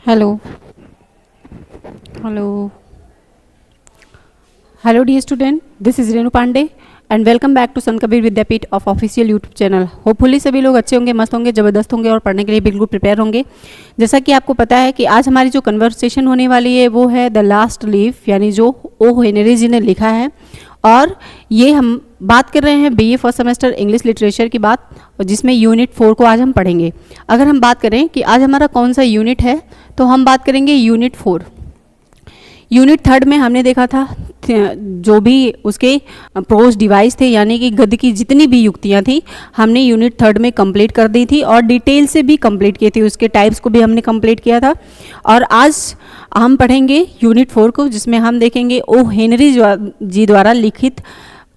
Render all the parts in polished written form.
Hello, hello, hello, dear student. This is Renu Pandey and welcome back to Sant Kabir Vidyapeeth of official YouTube channel. Hopefully सभी लोग अच्छे होंगे, मस्त होंगे, ज़बरदस्त होंगे और पढ़ने के लिए बिल्कुल प्रिपेयर होंगे. जैसा कि आपको पता है कि आज हमारी जो कन्वर्सेशन होने वाली है वो है द लास्ट लीफ, यानी जो ओ हेनरी जी ने लिखा है. और ये हम बात कर रहे हैं BA first semester English literature की बात, जिसमें यूनिट 4 को आज हम पढ़ेंगे. अगर हम बात करें कि आज हमारा कौन सा यूनिट है तो हम बात करेंगे यूनिट 4. यूनिट 3 में हमने देखा था जो भी उसके प्रोज डिवाइस थे, यानी कि गद्य की जितनी भी युक्तियां थी हमने यूनिट 3 में कंप्लीट कर दी थी और डिटेल से भी कंप्लीट की थी. उसके टाइप्स को भी हमने कंप्लीट किया था. और आज हम पढ़ेंगे यूनिट 4 को, जिसमें हम देखेंगे ओ हेनरी जी द्वारा लिखित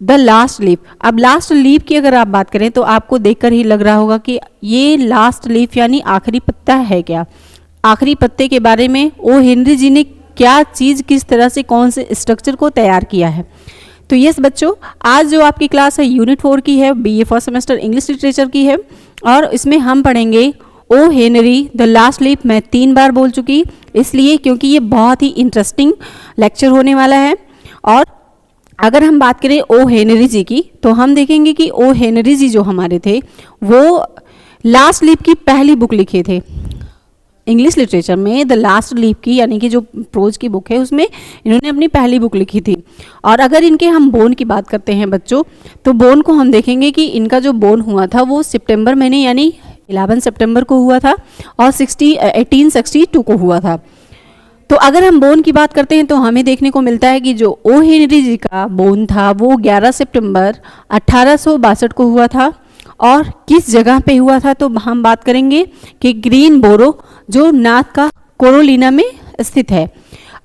द लास्ट लीफ. अब लास्ट लीफ की अगर आप बात करें तो आपको देखकर ही लग रहा होगा कि ये लास्ट लीफ यानी आखिरी पत्ता है क्या. आखिरी पत्ते के बारे में ओ हेनरी जी ने क्या चीज़, किस तरह से, कौन से स्ट्रक्चर को तैयार किया है. तो यस बच्चों, आज जो आपकी क्लास है यूनिट 4 की है, BA first semester English literature की है. और इसमें हम पढ़ेंगे O Henry the last leaf. मैं 3 बार बोल चुकी, इसलिए क्योंकि ये बहुत ही इंटरेस्टिंग लेक्चर होने वाला है. और अगर हम बात करें ओ हेनरी जी की तो हम देखेंगे कि ओ हेनरी जी जो हमारे थे वो लास्ट लीफ की पहली बुक लिखे थे इंग्लिश लिटरेचर में. द लास्ट लीफ की यानी कि जो प्रोज की बुक है उसमें इन्होंने अपनी पहली बुक लिखी थी. और अगर इनके हम बोन की बात करते हैं बच्चों, तो बोन को हम देखेंगे कि इनका जो बोन हुआ था वो सितंबर महीने यानी 11 सितंबर को हुआ था और 1862 को हुआ था. तो अगर हम बोन की बात करते हैं तो हमें देखने को मिलता है कि जो ओ हेनरी जी का बोन था वो 11 सितंबर 1862 को हुआ था. और किस जगह पे हुआ था तो हम बात करेंगे कि ग्रीन बोरो, जो नॉर्थ का कैरोलिना में स्थित है.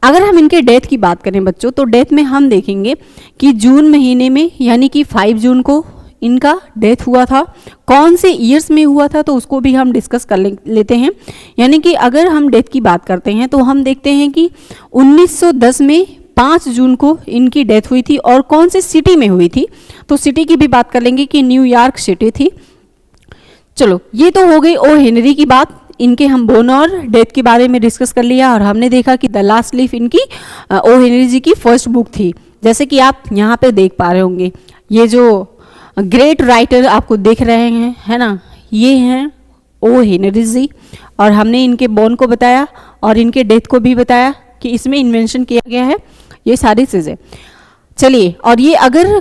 अगर हम इनके डेथ की बात करें बच्चों, तो डेथ में हम देखेंगे कि जून महीने में यानी कि 5 जून को इनका डेथ हुआ था. कौन से ईयर्स में हुआ था तो उसको भी हम डिस्कस कर लेते हैं. यानी कि अगर हम डेथ की बात करते हैं तो हम देखते हैं कि 1910 में 5 जून को इनकी डेथ हुई थी. और कौन से सिटी में हुई थी तो सिटी की भी बात कर लेंगे कि न्यूयॉर्क सिटी थी. चलो, ये तो हो गई ओ हेनरी की बात. इनके हम बोन और डेथ के बारे में डिस्कस कर लिया और हमने देखा कि द लास्ट लीफ इनकी ओ हेनरी जी की फर्स्ट बुक थी. जैसे कि आप यहाँ पे देख पा रहे होंगे, ये जो ग्रेट राइटर आपको देख रहे हैं, है ना, ये हैं ओ हेनरी जी. और हमने इनके बोन को बताया और इनके डेथ को भी बताया कि इसमें इन्वेंशन किया गया है, ये सारी चीज़ें. चलिए, और ये अगर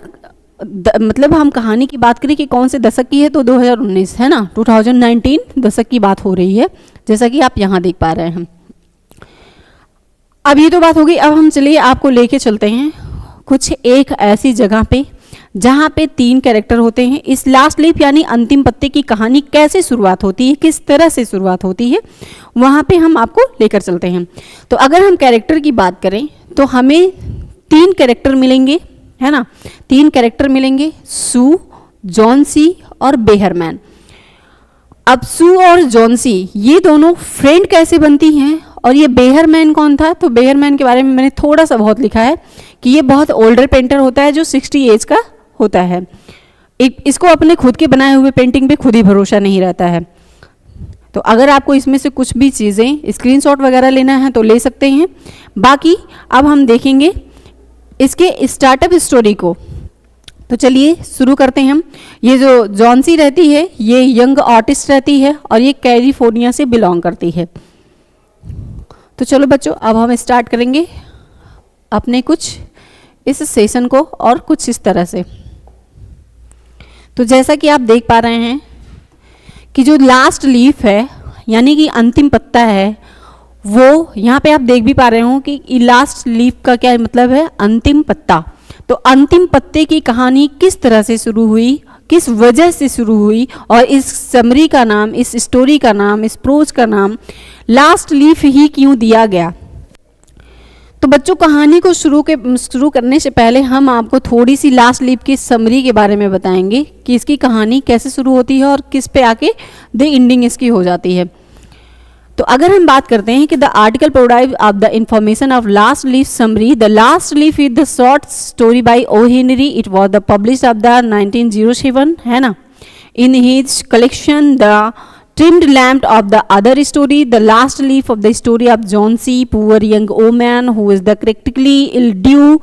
मतलब हम कहानी की बात करें कि कौन से दशक की है तो 2019 है ना, 2019 दशक की बात हो रही है, जैसा कि आप यहाँ देख पा रहे हैं. अब ये तो बात हो गई. अब हम चलिए आपको लेके चलते हैं कुछ एक ऐसी जगह पे जहाँ पे 3 कैरेक्टर होते हैं. इस लास्ट लीफ यानी अंतिम पत्ते की कहानी कैसे शुरुआत होती है, किस तरह से शुरुआत होती है, वहाँ पे हम आपको लेकर चलते हैं. तो अगर हम कैरेक्टर की बात करें तो हमें 3 कैरेक्टर मिलेंगे, है ना. 3 कैरेक्टर मिलेंगे, सू, जॉनसी और बेहरमैन. अब सू और जॉनसी ये दोनों फ्रेंड कैसे बनती हैं और ये बेहरमैन कौन था, तो बेहरमैन के बारे में मैंने थोड़ा सा बहुत लिखा है कि ये बहुत ओल्डर पेंटर होता है जो 60 एज का होता है. इसको अपने खुद के बनाए हुए पेंटिंग पे खुद ही भरोसा नहीं रहता है. तो अगर आपको इसमें से कुछ भी चीज़ें स्क्रीनशॉट वगैरह लेना है तो ले सकते हैं. बाकी अब हम देखेंगे इसके स्टार्टअप स्टोरी को. तो चलिए शुरू करते हैं हम. ये जो जॉनसी रहती है ये यंग आर्टिस्ट रहती है और ये कैलिफोर्निया से बिलोंग करती है. तो चलो बच्चों, अब हम स्टार्ट करेंगे अपने कुछ इस सेशन को और कुछ इस तरह से. तो जैसा कि आप देख पा रहे हैं कि जो लास्ट लीफ है यानी कि अंतिम पत्ता है, वो यहाँ पे आप देख भी पा रहे हो कि लास्ट लीफ का क्या मतलब है, अंतिम पत्ता. तो अंतिम पत्ते की कहानी किस तरह से शुरू हुई, किस वजह से शुरू हुई और इस समरी का नाम, इस स्टोरी का नाम, इस प्रोज का नाम लास्ट लीफ ही क्यों दिया गया. तो बच्चों, कहानी को शुरू करने से पहले हम आपको थोड़ी सी लास्ट लीफ की समरी के बारे में बताएंगे कि इसकी कहानी कैसे शुरू होती है और किस पे आके द एंडिंग इसकी हो जाती है. तो अगर हम बात करते हैं कि the article provide of the information of last leaf summary, the last leaf is the short story by O Henry. It was the publish of the 1907, है ना, in his collection the trimmed lamp of the other story, the last leaf of the story of John C, poor young woman who is the critically ill due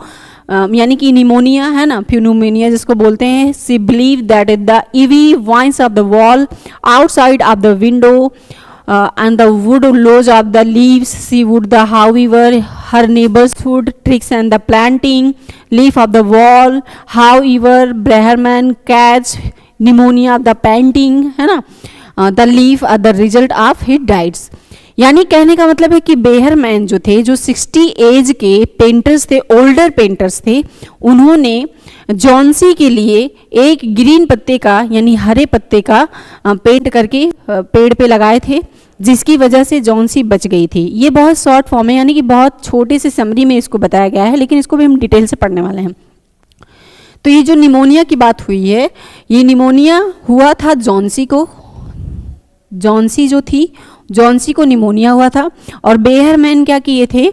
यानी कि pneumonia है ना, प्यूनोमोनिया जिसको बोलते हैं. See believe that is the ivy vines of the wall outside of the window and the wood lows of the leaves. She would the however her neighbors would tricks and the planting leaf of the wall. However Breherman catch pneumonia of the painting है ना, the leaf are the result of his diets. यानी कहने का मतलब है कि Behrman जो थे, जो 60 एज के पेंटर्स थे, ओल्डर पेंटर्स थे, उन्होंने जॉन्सी के लिए एक ग्रीन पत्ते का यानी हरे पत्ते का पेंट करके पेड़ पे लगाए थे, जिसकी वजह से जॉन्सी बच गई थी. ये बहुत शॉर्ट फॉर्म है, यानी कि बहुत छोटे से समरी में इसको बताया गया है, लेकिन इसको भी हम डिटेल से पढ़ने वाले हैं. तो ये जो निमोनिया की बात हुई है, ये निमोनिया हुआ था जॉन्सी को. जॉन्सी जो थी, जॉन्सी को निमोनिया हुआ था और बेहरमैन क्या किए थे,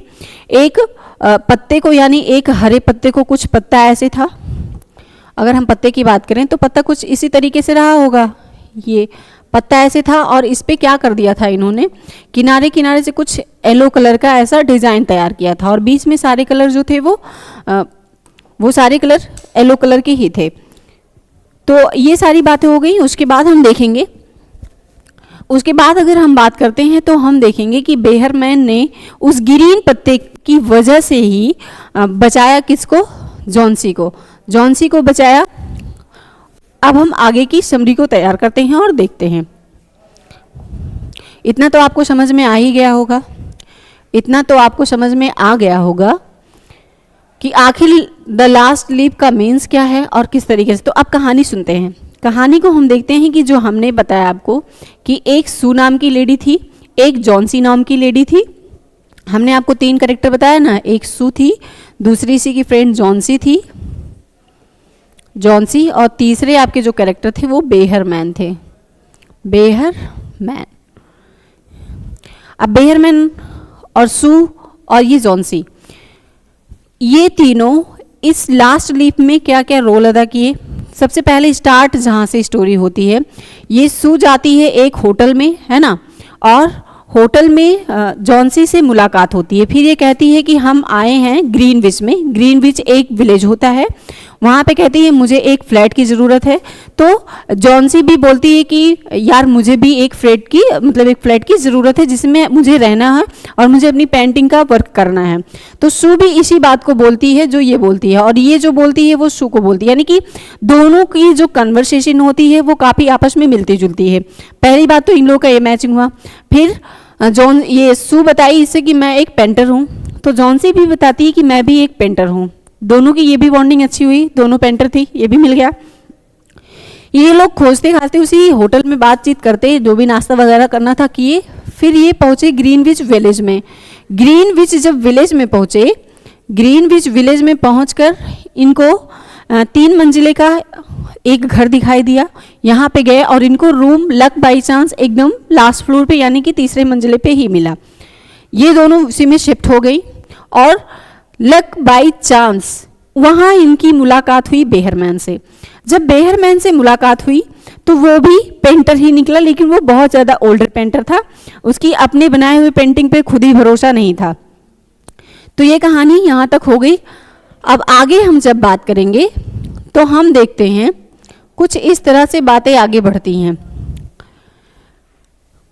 एक पत्ते को यानी एक हरे पत्ते को, कुछ पत्ता ऐसे था, अगर हम पत्ते की बात करें तो पत्ता कुछ इसी तरीके से रहा होगा, ये पत्ता ऐसे था और इस पे क्या कर दिया था इन्होंने, किनारे किनारे से कुछ येलो कलर का ऐसा डिज़ाइन तैयार किया था और बीच में सारे कलर जो थे वो सारे कलर येलो कलर के ही थे. तो ये सारी बातें हो गई. उसके बाद हम देखेंगे, उसके बाद अगर हम बात करते हैं तो हम देखेंगे कि बेहरमैन ने उस ग्रीन पत्ते की वजह से ही बचाया किसको, जॉन्सी को, जॉन्सी को बचाया. अब हम आगे की समरी को तैयार करते हैं और देखते हैं. इतना तो आपको समझ में आ ही गया होगा, इतना तो आपको समझ में आ गया होगा कि आखिर द लास्ट लीफ का मीन्स क्या है और किस तरीके से. तो अब कहानी सुनते हैं. कहानी को हम देखते हैं कि जो हमने बताया आपको कि एक सू नाम की लेडी थी, एक जॉन्सी नाम की लेडी थी. हमने आपको 3 कैरेक्टर बताया ना, एक सू थी, दूसरी सी की फ्रेंड जॉन्सी थी, जॉन्सी, और तीसरे आपके जो कैरेक्टर थे वो बेहरमैन थे, बेहरमैन. अब बेहरमैन और सू और ये जॉन्सी, ये तीनों इस लास्ट लीफ में क्या क्या रोल अदा किए. सबसे पहले स्टार्ट जहाँ से स्टोरी होती है, ये सू जाती है एक होटल में, है ना, और होटल में जॉन्सी से मुलाकात होती है. फिर ये कहती है कि हम आए हैं ग्रीनविच में. ग्रीनविच एक विलेज होता है, वहाँ पे कहती है मुझे एक फ्लैट की ज़रूरत है. तो जॉन्सी भी बोलती है कि यार मुझे भी एक फ्लैट की ज़रूरत है जिसमें मुझे रहना है और मुझे अपनी पेंटिंग का वर्क करना है. तो सू भी इसी बात को बोलती है जो ये बोलती है, और ये जो बोलती है वो सू को बोलती है, यानी कि दोनों की जो कन्वर्सेशन होती है वो काफ़ी आपस में मिलती जुलती है. पहली बात तो इन लोगों का ये मैचिंग हुआ. फिर ये सू बताई इससे कि मैं एक पेंटर हूँ, तो जॉन्सी भी बताती है कि मैं भी एक पेंटर हूँ. दोनों की ये भी बॉन्डिंग अच्छी हुई, दोनों पेंटर थी, ये भी मिल गया. ये लोग खोजते खाते उसी होटल में बातचीत करते, जो भी नाश्ता वगैरह करना था किए. फिर ये पहुँचे ग्रीनविच विलेज में. ग्रीनविच जब विलेज में पहुँचे, ग्रीनविच विलेज में पहुँचकर इनको 3 मंजिले का एक घर दिखाई दिया. यहाँ पे गए और इनको रूम लक बाई चांस एकदम लास्ट फ्लोर पे यानी कि तीसरे मंजिले पे ही मिला. ये दोनों उसी में शिफ्ट हो गई और लक बाई चांस वहाँ इनकी मुलाकात हुई बेहरमैन से. जब बेहरमैन से मुलाकात हुई तो वो भी पेंटर ही निकला, लेकिन वो बहुत ज़्यादा ओल्डर पेंटर था, उसकी अपने बनाए हुए पेंटिंग पे खुद ही भरोसा नहीं था. तो ये कहानी यहाँ तक हो गई. अब आगे हम जब बात करेंगे तो हम देखते हैं कुछ इस तरह से बातें आगे बढ़ती हैं.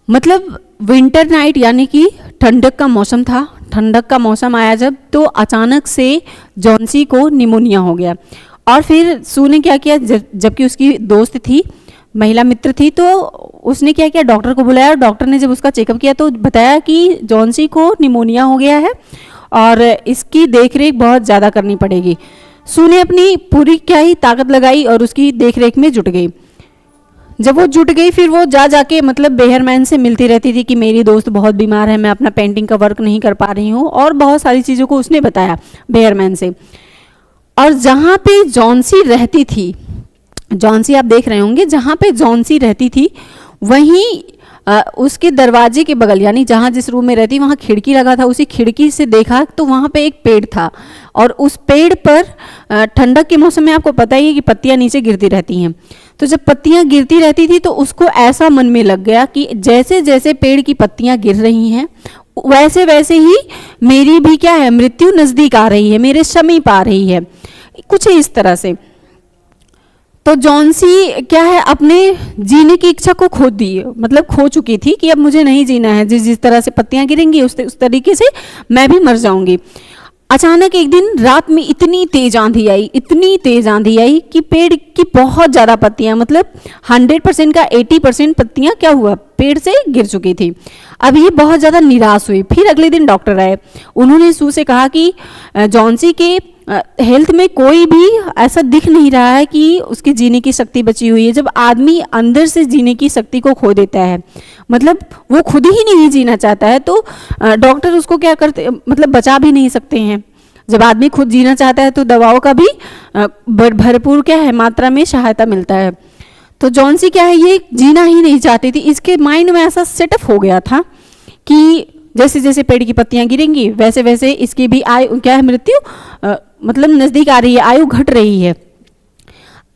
मतलब विंटर नाइट यानी कि ठंडक का मौसम था. ठंडक का मौसम आया जब, तो अचानक से जॉन्सी को निमोनिया हो गया. और फिर सू ने क्या किया, जबकि उसकी दोस्त थी, महिला मित्र थी, तो उसने क्या किया, डॉक्टर को बुलाया. डॉक्टर ने जब उसका चेकअप किया तो बताया कि जॉन्सी को निमोनिया हो गया है और इसकी देखरेख बहुत ज़्यादा करनी पड़ेगी. सू ने अपनी पूरी क्या ही ताकत लगाई और उसकी देखरेख में जुट गई. जब वो जुट गई फिर वो जाके मतलब बेहरमैन से मिलती रहती थी कि मेरी दोस्त बहुत बीमार है, मैं अपना पेंटिंग का वर्क नहीं कर पा रही हूँ, और बहुत सारी चीज़ों को उसने बताया बेहरमैन से. और जहाँ पे जॉन्सी रहती थी, जॉन्सी आप देख रहे होंगे, जहाँ पे जॉन्सी रहती थी वहीं उसके दरवाजे के बगल यानी जहाँ जिस रूम में रहती वहाँ खिड़की लगा था, उसी खिड़की से देखा तो वहाँ पे एक पेड़ था और उस पेड़ पर ठंडक के मौसम में आपको पता ही है कि पत्तियाँ नीचे गिरती रहती हैं। तो जब पत्तियाँ गिरती रहती थी तो उसको ऐसा मन में लग गया कि जैसे जैसे पेड़ की पत्तियाँ गिर रही हैं वैसे वैसे ही मेरी भी क्या है, मृत्यु नज़दीक आ रही है, मेरे समीप आ रही है, कुछ इस तरह से। तो जॉन्सी क्या है, अपने जीने की इच्छा को खो दी, मतलब खो चुकी थी कि अब मुझे नहीं जीना है, जिस जिस तरह से पत्तियां गिरेंगी उस तरीके से मैं भी मर जाऊंगी। अचानक एक दिन रात में इतनी तेज आंधी आई, इतनी तेज आंधी आई कि पेड़ की बहुत ज़्यादा पत्तियां, मतलब 100% का 80% पत्तियां क्या हुआ, पेड़ से गिर चुकी थी। अब ये बहुत ज़्यादा निराश हुई। फिर अगले दिन डॉक्टर आए, उन्होंने सू से कहा कि जॉन्सी के हेल्थ में कोई भी ऐसा दिख नहीं रहा है कि उसकी जीने की शक्ति बची हुई है। जब आदमी अंदर से जीने की शक्ति को खो देता है, मतलब वो खुद ही नहीं जीना चाहता है, तो डॉक्टर उसको क्या करते, मतलब बचा भी नहीं सकते हैं। जब आदमी खुद जीना चाहता है तो दवाओं का भी भरपूर क्या है, मात्रा में सहायता मिलता है। तो जॉन्सी क्या है, ये जीना ही नहीं चाहती थी। इसके माइंड में ऐसा सेटअप हो गया था कि जैसे जैसे पेड़ की पत्तियां गिरेंगी वैसे वैसे इसकी भी आयु क्या है, मृत्यु मतलब नज़दीक आ रही है, आयु घट रही है।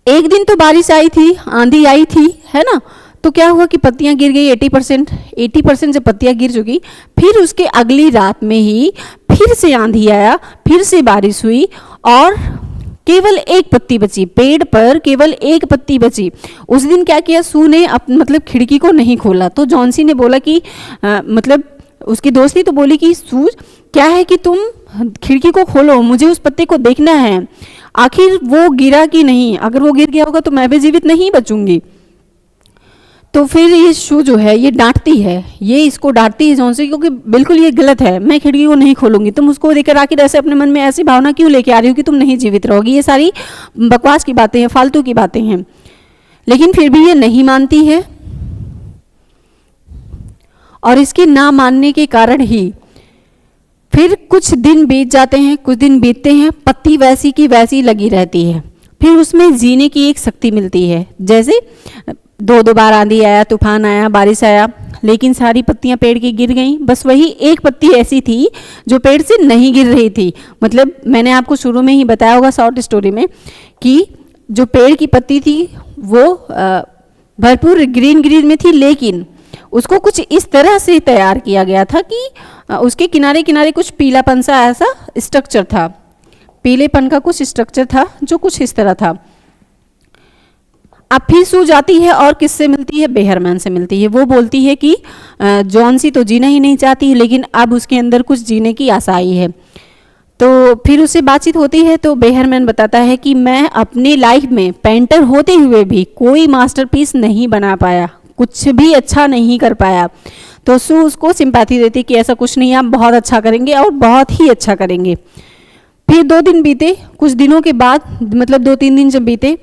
एक दिन तो बारिश आई थी, आंधी आई थी, है ना, तो क्या हुआ कि पत्तियां गिर गई 80% जब पत्तियां गिर चुकी, फिर उसके अगली रात में ही फिर से आंधी आया, फिर से बारिश हुई और केवल एक पत्ती बची, पेड़ पर केवल एक पत्ती बची। उस दिन क्या किया, सू ने मतलब खिड़की को नहीं खोला। तो जॉन्सी ने बोला कि मतलब उसकी दोस्त थी तो बोली कि सू क्या है कि तुम खिड़की को खोलो, मुझे उस पत्ते को देखना है, आखिर वो गिरा कि नहीं, अगर वो गिर गया होगा तो मैं भी जीवित नहीं बचूंगी। तो फिर ये शू जो है ये डांटती है, ये इसको डांटती है जॉन्सी, क्योंकि बिल्कुल ये गलत है, मैं खिड़की को नहीं खोलूंगी, तुम उसको देकर आखिर ऐसे अपने मन में ऐसी भावना क्यों लेके आ रही हो कि तुम नहीं जीवित रहोगी, ये सारी बकवास की बातें हैं, फालतू की बातें हैं। लेकिन फिर भी ये नहीं मानती है और इसके ना मानने के कारण ही फिर कुछ दिन बीत जाते हैं, कुछ दिन बीतते हैं, पत्ती वैसी की वैसी लगी रहती है। फिर उसमें जीने की एक शक्ति मिलती है। जैसे दो बार आंधी आया, तूफान आया, बारिश आया, लेकिन सारी पत्तियां पेड़ की गिर गईं, बस वही एक पत्ती ऐसी थी जो पेड़ से नहीं गिर रही थी। मतलब मैंने आपको शुरू में ही बताया होगा शॉर्ट स्टोरी में कि जो पेड़ की पत्ती थी वो भरपूर ग्रीन में थी, लेकिन उसको कुछ इस तरह से तैयार किया गया था कि उसके किनारे किनारे कुछ पीलापन सा ऐसा स्ट्रक्चर था, पीलेपन का कुछ स्ट्रक्चर था जो कुछ इस तरह था। अब फिर सू जाती है और किससे मिलती है, बेहरमैन से मिलती है। वो बोलती है कि जॉन्सी तो जीना ही नहीं चाहती, लेकिन अब उसके अंदर कुछ जीने की आशा आई है। तो फिर उससे बातचीत होती है तो बेहरमैन बताता है कि मैं अपनी लाइफ में पेंटर होते हुए भी कोई मास्टरपीस नहीं बना पाया, कुछ भी अच्छा नहीं कर पाया। तो सू उसको सिंपैथी देती कि ऐसा कुछ नहीं, आप बहुत अच्छा करेंगे और बहुत ही अच्छा करेंगे। फिर 2 दिन बीते, कुछ दिनों के बाद मतलब 2-3 दिन जब बीते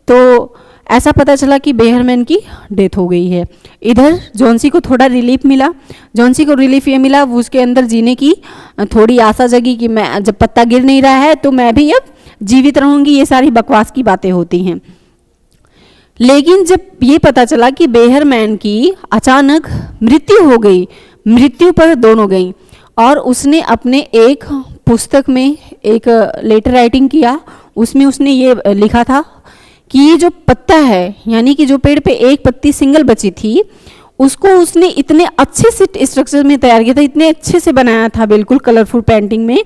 तो ऐसा पता चला कि बेहरमैन की डेथ हो गई है। इधर जॉन्सी को थोड़ा रिलीफ मिला। जॉन्सी को रिलीफ ये मिला, वो उसके अंदर जीने की थोड़ी आशा जगी कि मैं जब पत्ता गिर नहीं रहा है तो मैं भी अब जीवित रहूंगी। ये सारी बकवास की बातें होती हैं। लेकिन जब ये पता चला कि बेहरमैन की अचानक मृत्यु हो गई, मृत्यु पर दोनों गई, और उसने अपने एक पुस्तक में एक लेटर राइटिंग किया, उसमें उसने ये लिखा था कि ये जो पत्ता है, यानी कि जो पेड़ पे एक पत्ती सिंगल बची थी, उसको उसने इतने अच्छे से स्ट्रक्चर में तैयार किया था, इतने अच्छे से बनाया था, बिल्कुल कलरफुल पेंटिंग में,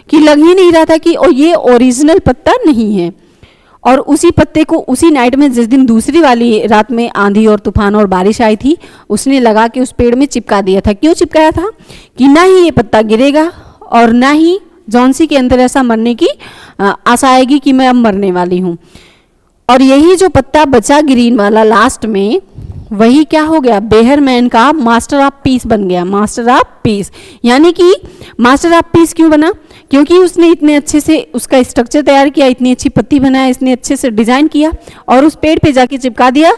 कि लग ही नहीं रहा था कि ये ओरिजिनल पत्ता नहीं है। और उसी पत्ते को उसी नाइट में, जिस दिन दूसरी वाली रात में आंधी और तूफान और बारिश आई थी, उसने लगा के उस पेड़ में चिपका दिया था। क्यों चिपकाया था कि ना ही ये पत्ता गिरेगा और ना ही जॉन्सी के अंदर ऐसा मरने की आशा आएगी कि मैं अब मरने वाली हूँ। और यही जो पत्ता बचा ग्रीन वाला लास्ट में, वही क्या हो गया, बेहरमैन का मास्टर ऑफ पीस बन गया। मास्टर ऑफ पीस यानी कि मास्टर ऑफ पीस क्यों बना, क्योंकि उसने इतने अच्छे से उसका स्ट्रक्चर तैयार किया, इतनी अच्छी पत्ती बनाया, इतने अच्छे से डिजाइन किया और उस पेड़ पे जाके चिपका दिया।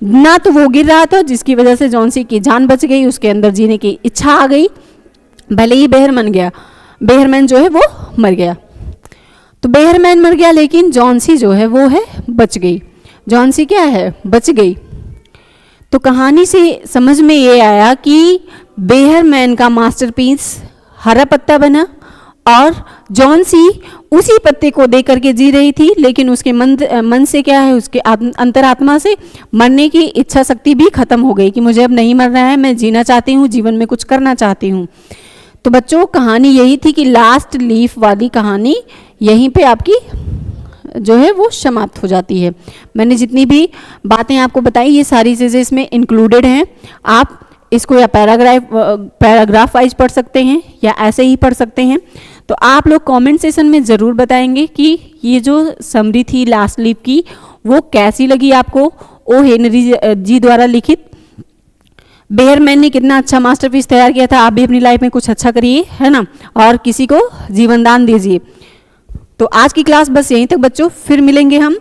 ना तो वो गिर रहा था, जिसकी वजह से जॉन्सी की जान बच गई, उसके अंदर जीने की इच्छा आ गई, भले ही बेहरमैन जो है वो मर गया। तो बेहरमैन मर गया, लेकिन जॉन्सी जो है वो है बच गई। जॉन्सी क्या है, बच गई। तो कहानी से समझ में ये आया कि बेहरमैन का मास्टरपीस हरा पत्ता बना और जॉन सी उसी पत्ते को दे करके जी रही थी, लेकिन उसके मन से क्या है, उसके अंतरात्मा से मरने की इच्छा शक्ति भी खत्म हो गई कि मुझे अब नहीं मरना है, मैं जीना चाहती हूँ, जीवन में कुछ करना चाहती हूँ। तो बच्चों कहानी यही थी कि लास्ट लीफ वाली कहानी यहीं पे आपकी जो है वो समाप्त हो जाती है। मैंने जितनी भी बातें आपको बताई ये सारी चीज़ें इसमें इंक्लूडेड हैं। आप इसको या पैराग्राफ वाइज पढ़ सकते हैं या ऐसे ही पढ़ सकते हैं। तो आप लोग कमेंट सेशन में ज़रूर बताएंगे कि ये जो समरी थी लास्ट लीफ की वो कैसी लगी आपको। ओ हेनरी जी द्वारा लिखित बेहरमैन ने कितना अच्छा मास्टरपीस तैयार किया था। आप भी अपनी लाइफ में कुछ अच्छा करिए, है ना, और किसी को जीवन दान दीजिए। तो आज की क्लास बस यहीं तक बच्चों, फिर मिलेंगे हम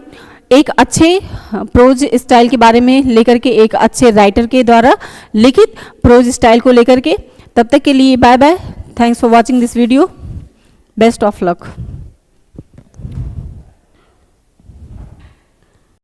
एक अच्छे प्रोज स्टाइल के बारे में लेकर के, एक अच्छे राइटर के द्वारा लिखित प्रोज स्टाइल को लेकर के। तब तक के लिए bye bye, thanks for watching this video, best of luck.